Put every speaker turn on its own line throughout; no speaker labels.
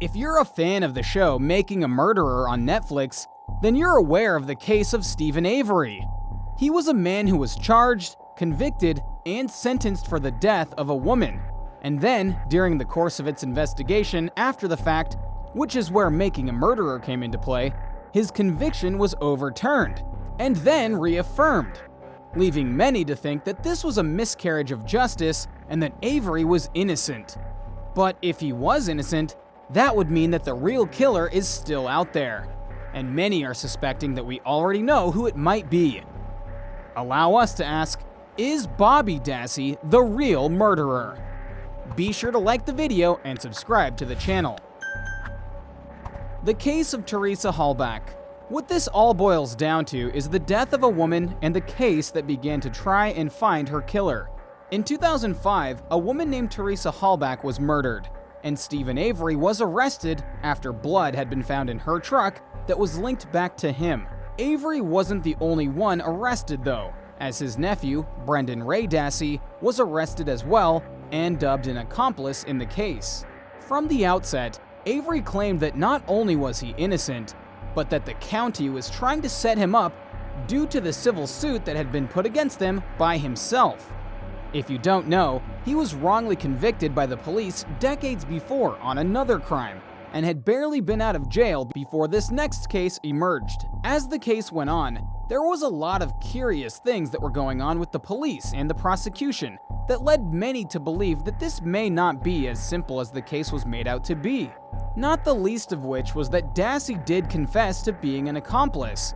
If you're a fan of the show Making a Murderer on Netflix, then you're aware of the case of Stephen Avery. He was a man who was charged, convicted, and sentenced for the death of a woman. And then, during the course of its investigation after the fact, which is where Making a Murderer came into play, his conviction was overturned, and then reaffirmed, leaving many to think that this was a miscarriage of justice and that Avery was innocent. But if he was innocent, that would mean that the real killer is still out there, and many are suspecting that we already know who it might be. Allow us to ask, is Bobby Dassey the real murderer? Be sure to like the video and subscribe to the channel. The case of Teresa Halbach. What this all boils down to is the death of a woman and the case that began to try and find her killer. In 2005, a woman named Teresa Halbach was murdered, and Stephen Avery was arrested after blood had been found in her truck that was linked back to him. Avery wasn't the only one arrested though, as his nephew, Brendan Ray Dassey, was arrested as well and dubbed an accomplice in the case. From the outset, Avery claimed that not only was he innocent, but that the county was trying to set him up due to the civil suit that had been put against him by himself. If you don't know, he was wrongly convicted by the police decades before on another crime, and had barely been out of jail before this next case emerged. As the case went on, there was a lot of curious things that were going on with the police and the prosecution that led many to believe that this may not be as simple as the case was made out to be. Not the least of which was that Dassey did confess to being an accomplice.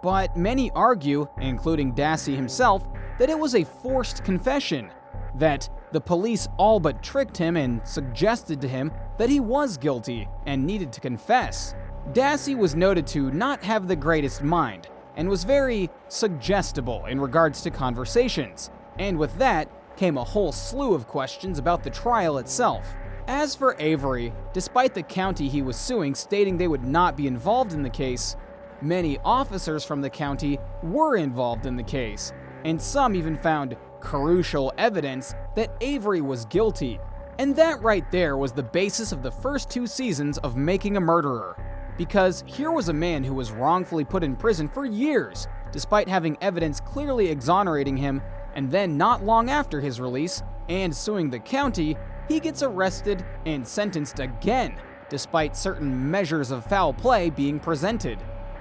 But many argue, including Dassey himself, that it was a forced confession, that the police all but tricked him and suggested to him that he was guilty and needed to confess. Dassey was noted to not have the greatest mind, and was very suggestible in regards to conversations, and with that came a whole slew of questions about the trial itself. As for Avery, despite the county he was suing stating they would not be involved in the case, many officers from the county were involved in the case, and some even found crucial evidence that Avery was guilty. And that right there was the basis of the first 2 seasons of Making a Murderer. Because here was a man who was wrongfully put in prison for years, despite having evidence clearly exonerating him, and then not long after his release, and suing the county, he gets arrested and sentenced again, despite certain measures of foul play being presented.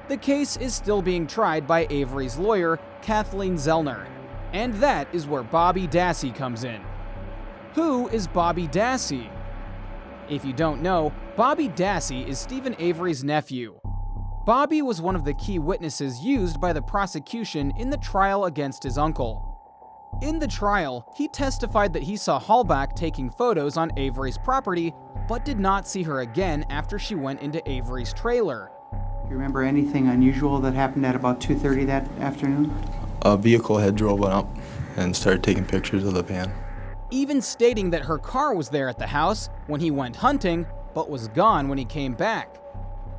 The case is still being tried by Avery's lawyer, Kathleen Zellner, and that is where Bobby Dassey comes in. Who is Bobby Dassey? If you don't know, Bobby Dassey is Stephen Avery's nephew. Bobby was one of the key witnesses used by the prosecution in the trial against his uncle. In the trial, he testified that he saw Halbach taking photos on Avery's property, but did not see her again after she went into Avery's trailer.
Do you remember anything unusual that happened at about 2:30 that afternoon?
A vehicle had driven up and started taking pictures of the van.
Even stating that her car was there at the house when he went hunting, but was gone when he came back.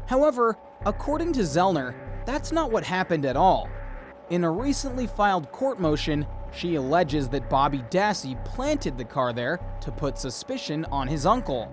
However, according to Zellner, that's not what happened at all. In a recently filed court motion, she alleges that Bobby Dassey planted the car there to put suspicion on his uncle.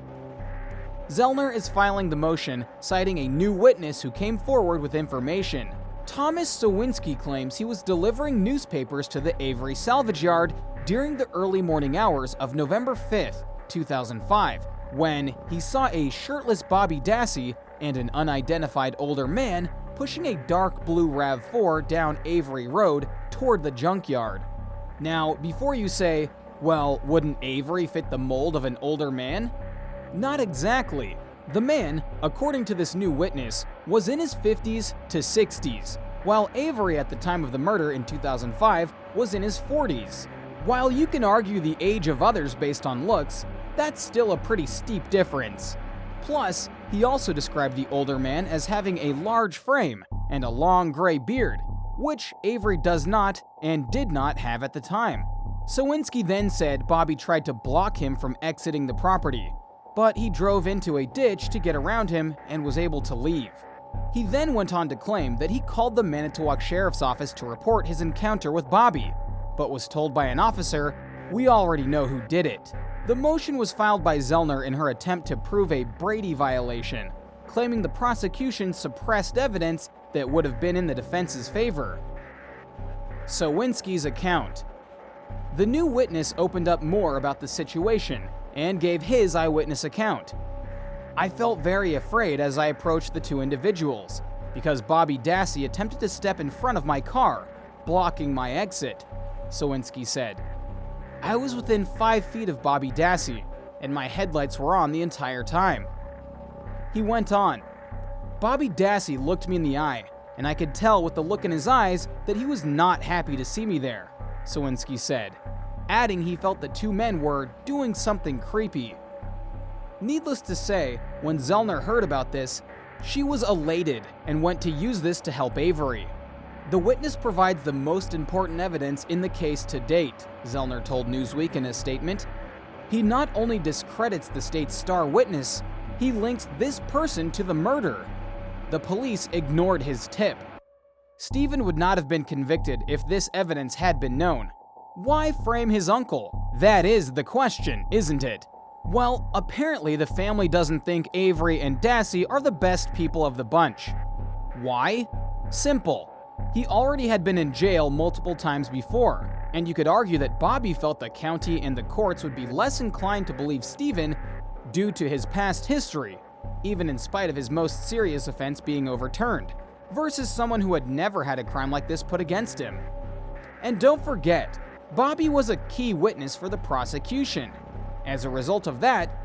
Zellner is filing the motion, citing a new witness who came forward with information. Thomas Sawinski claims he was delivering newspapers to the Avery salvage yard during the early morning hours of November 5th, 2005, when he saw a shirtless Bobby Dassey and an unidentified older man pushing a dark blue RAV4 down Avery Road toward the junkyard. Now, before you say, well, wouldn't Avery fit the mold of an older man? Not exactly. The man, according to this new witness, was in his 50s to 60s, while Avery at the time of the murder in 2005 was in his 40s. While you can argue the age of others based on looks, that's still a pretty steep difference. Plus, he also described the older man as having a large frame and a long gray beard, which Avery does not and did not have at the time. Sawinski then said Bobby tried to block him from exiting the property, but he drove into a ditch to get around him and was able to leave. He then went on to claim that he called the Manitowoc Sheriff's Office to report his encounter with Bobby, but was told by an officer, We already know who did it. The motion was filed by Zellner in her attempt to prove a Brady violation, claiming the prosecution suppressed evidence that would have been in the defense's favor. Sowinski's account. The new witness opened up more about the situation and gave his eyewitness account. I felt very afraid as I approached the two individuals, because Bobby Dassey attempted to step in front of my car, blocking my exit, Sowinski said. I was within 5 feet of Bobby Dassey, and my headlights were on the entire time. He went on. Bobby Dassey looked me in the eye, and I could tell with the look in his eyes that he was not happy to see me there, Sowinski said, adding he felt the two men were doing something creepy. Needless to say, when Zellner heard about this, she was elated and went to use this to help Avery. The witness provides the most important evidence in the case to date, Zellner told Newsweek in a statement. He not only discredits the state's star witness, he links this person to the murder. The police ignored his tip. Stephen would not have been convicted if this evidence had been known. Why frame his uncle? That is the question, isn't it? Well, apparently the family doesn't think Avery and Dassey are the best people of the bunch. Why? Simple. He already had been in jail multiple times before, and you could argue that Bobby felt the county and the courts would be less inclined to believe Stephen due to his past history, even in spite of his most serious offense being overturned, versus someone who had never had a crime like this put against him. And don't forget, Bobby was a key witness for the prosecution. As a result of that,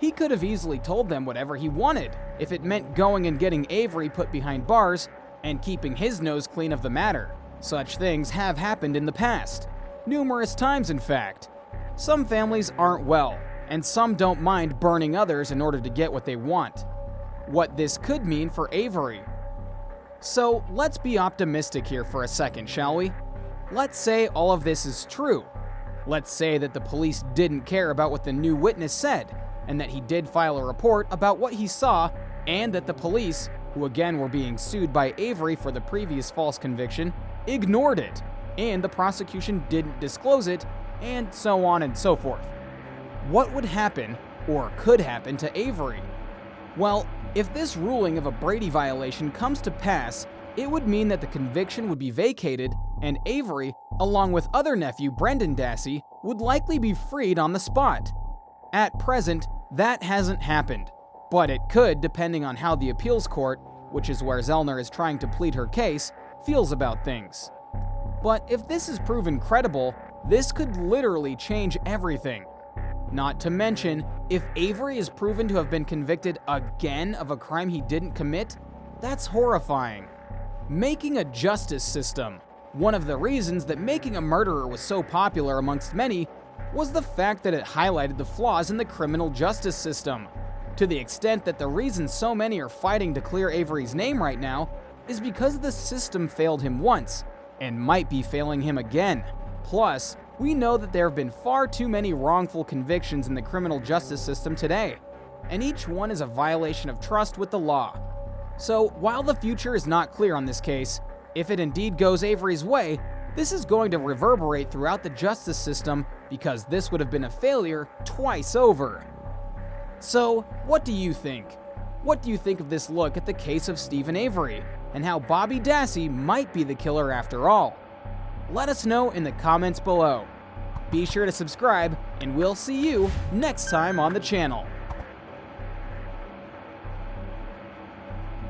he could have easily told them whatever he wanted if it meant going and getting Avery put behind bars and keeping his nose clean of the matter. Such things have happened in the past. Numerous times, in fact. Some families aren't well, and some don't mind burning others in order to get what they want. What this could mean for Avery. So let's be optimistic here for a second, shall we? Let's say all of this is true. Let's say that the police didn't care about what the new witness said, and that he did file a report about what he saw, and that the police, who again were being sued by Avery for the previous false conviction, ignored it, and the prosecution didn't disclose it, and so on and so forth. What would happen, or could happen, to Avery? Well, if this ruling of a Brady violation comes to pass, it would mean that the conviction would be vacated, and Avery, along with other nephew Brendan Dassey, would likely be freed on the spot. At present, that hasn't happened, but it could depending on how the appeals court, which is where Zellner is trying to plead her case, feels about things. But if this is proven credible, this could literally change everything. Not to mention, if Avery is proven to have been convicted again of a crime he didn't commit, that's horrifying. Making a justice system. One of the reasons that Making a Murderer was so popular amongst many was the fact that it highlighted the flaws in the criminal justice system, to the extent that the reason so many are fighting to clear Avery's name right now is because the system failed him once, and might be failing him again. Plus, we know that there have been far too many wrongful convictions in the criminal justice system today, and each one is a violation of trust with the law. So, while the future is not clear on this case, if it indeed goes Avery's way, this is going to reverberate throughout the justice system because this would have been a failure twice over. So, what do you think? What do you think of this look at the case of Stephen Avery, and how Bobby Dassey might be the killer after all? Let us know in the comments below. Be sure to subscribe, and we'll see you next time on the channel.